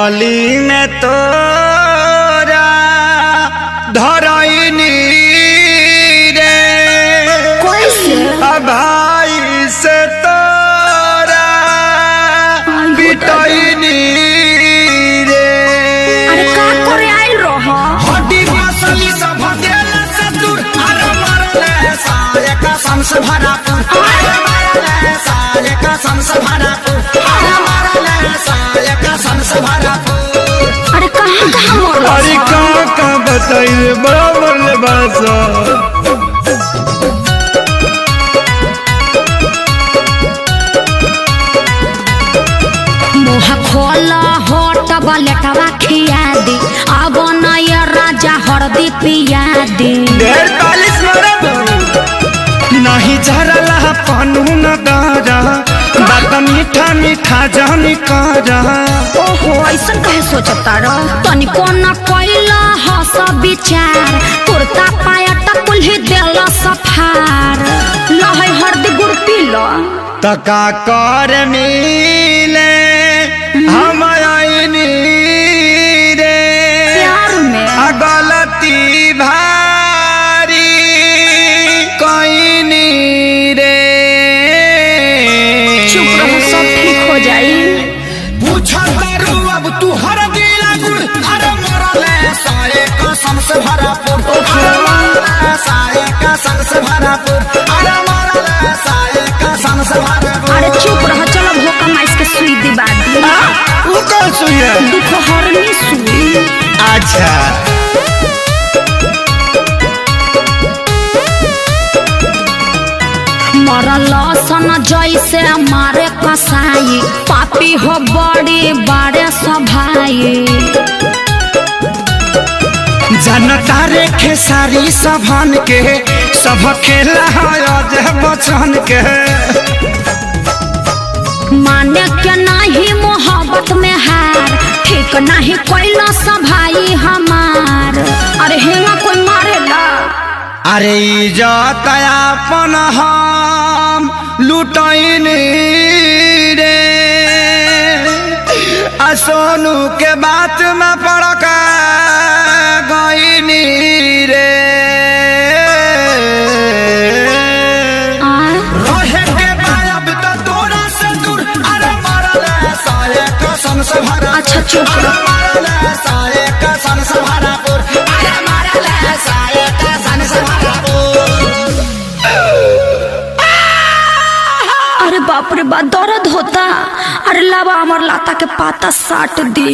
गली में तोरा धरैनी रे भाई से तोरा पिटैनी रे। अरे का करे आइल रह हड्डी मसली सब देला से दूर अरे मरले साले कसम से भरा अरे मरले साले कसम से भरा अरे मरले साले कसम से भरा। अरे कहां कहां मरल अरे का बताइए बड़ा मरले बासा। मुँह खोला होट बलेटवा खिया दी अब नया राजा हरदी पिया दी। 45 नहीं झरला पानू न दारा बात मीठा मीठा जानी कारा। ओहो ऐसन कहे सोचता रह तनिको न कोइला हस विचार कुर्ता पाया टकुल ही देला सफार लहै हरदी गुड़ पी लो तका कर मिले हम आईनी रे प्यार में गलती भारी कईनी रे। चुप रहो सब ठीक हो जाई। पूछा करू अब तू हर दिला गुड़ अरे मरले साले कसम से भरा अरे मरले साले कसम से भरा अरे मरले साले कसम से भरा। अरे चुप रहो चलो भोका माइस के सुई दिबा दी। वो कौन सुई है? दुख हरनी सुई। अच्छा मरल सन जैसे मारे कसाई पापी हो बड़ी बारे सभाई। जनता रे खेसारी सभन के सब खेला है बचन के माने के नहीं मोहब्बत में हार ठीक नहीं कोइला सभाई हमार। अरे हेंगा कोई मारेला अरे इज्जत अपन हम लुटैनी रे आ सोनू के बात में पड़क गईनी रे। रहे के बायब तो तोरा से दूर अरे मरले साले कसम से भरा। अच्छा चुप अरे मरले साले कसम से भरा अरे मरले साले कसम से भरा। अरे बाप रे बाप दर्द होता। अरे लावा अमर लाता के पाता साट दी।